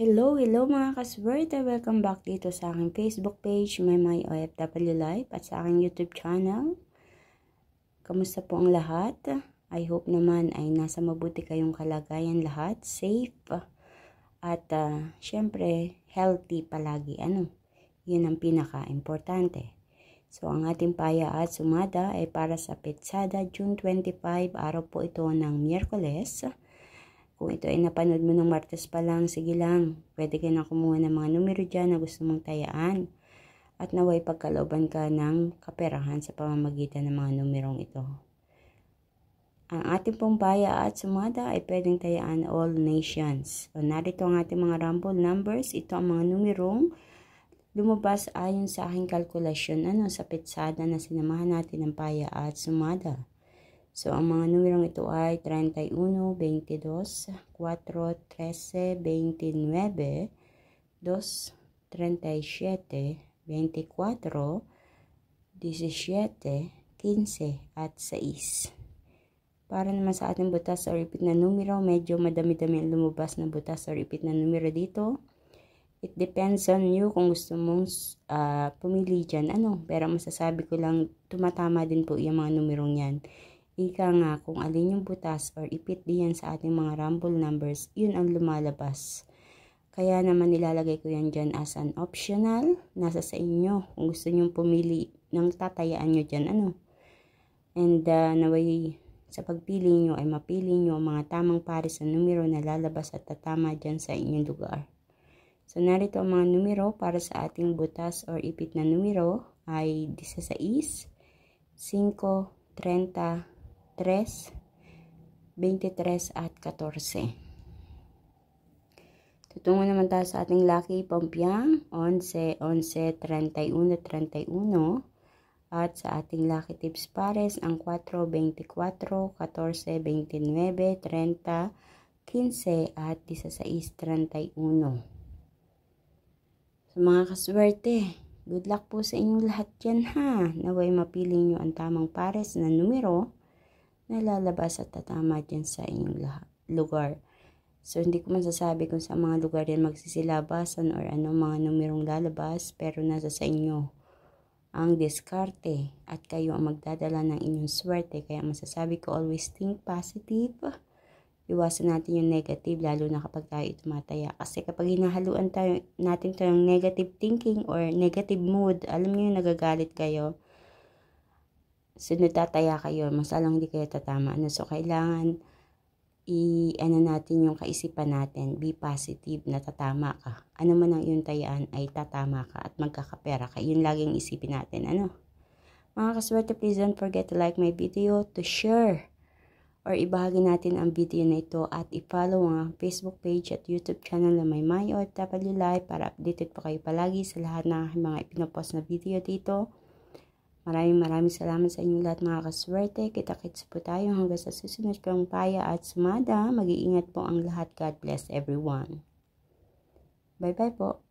Hello mga kaswerte! Welcome back dito sa aking Facebook page, My OFW Life, at sa aking YouTube channel. Kamusta po ang lahat? I hope naman ay nasa mabuti kayong kalagayan lahat, safe, at syempre healthy palagi. Yun ang pinaka-importante. So ang ating paya at sumada ay para sa Petsada June 25, araw po ito ng Miyerkules. Kung ito ay napanood mo ng Martes pa lang, sige lang. Pwede ka na kumuha ng mga numero dyan na gusto mong tayaan. At naway pagkalooban ka ng kaperahan sa pamamagitan ng mga numerong ito. Ang ating pong paya at sumada ay pwedeng tayaan all nations. O narito ang ating mga rumble numbers. Ito ang mga numerong lumabas ayon sa aking kalkulasyon sa Petsada na sinamahan natin ng paya at sumada. So, ang mga numerong ito ay 31, 22, 4, 13, 29, 2, 37, 24, 17, 15, at 6. Para naman sa ating butas o repeat na numero, medyo madami-dami ang lumabas na butas o repeat na numero dito. It depends on you kung gusto mong pumili dyan. Pero masasabi ko lang, tumatama din po yung mga numerong yan. Ika nga, kung alin yung butas or ipit diyan sa ating mga rumble numbers, yun ang lumalabas. Kaya naman nilalagay ko yan dyan as an optional. Nasa sa inyo kung gusto nyong pumili ng tatayaan nyo dyan. And naway sa pagpili nyo ay mapili nyo ang mga tamang pares na numero na lalabas at tatama dyan sa inyong lugar. So narito ang mga numero para sa ating butas or ipit na numero ay 16, 5, 30, 3, 23 at 14. Tutungo naman tayo sa ating lucky pompiang 11, 11, 31, 31. At sa ating lucky tips pares ang 4, 24, 14, 29, 30, 15 at 16, 31. So mga kaswerte, good luck po sa inyong lahat dyan ha. Naway mapili nyo ang tamang pares na numero na lalabas at tatama dyan sa inyong lugar. So, hindi ko masasabi kung sa mga lugar yan magsisilabasan or mga numerong lalabas, pero nasa sa inyo ang diskarte at kayo ang magdadala ng inyong swerte. Kaya masasabi ko, always think positive. Iwasan natin yung negative, lalo na kapag tayo tumataya. Kasi kapag hinahaluan natin ito ng negative thinking or negative mood, alam niyo yung nagagalit kayo, sunod tataya kayo, masalang hindi kayo tatama. So, kailangan natin yung kaisipan natin. Be positive na tatama ka. Ano man ang iyong tayaan ay tatama ka at magkakapera ka. Yun laging isipin natin. Mga kaswerte, please don't forget to like my video, to share, or ibahagi natin ang video na ito at i-follow ang Facebook page at YouTube channel na My OFW Life para updated po kayo palagi sa lahat ng mga ipinopost na video dito. Maraming salamat sa inyong lahat mga kaswerte. Kita-kits po tayo hanggang sa susunod kong paya at sumada. Mag-iingat po ang lahat. God bless everyone. Bye-bye po.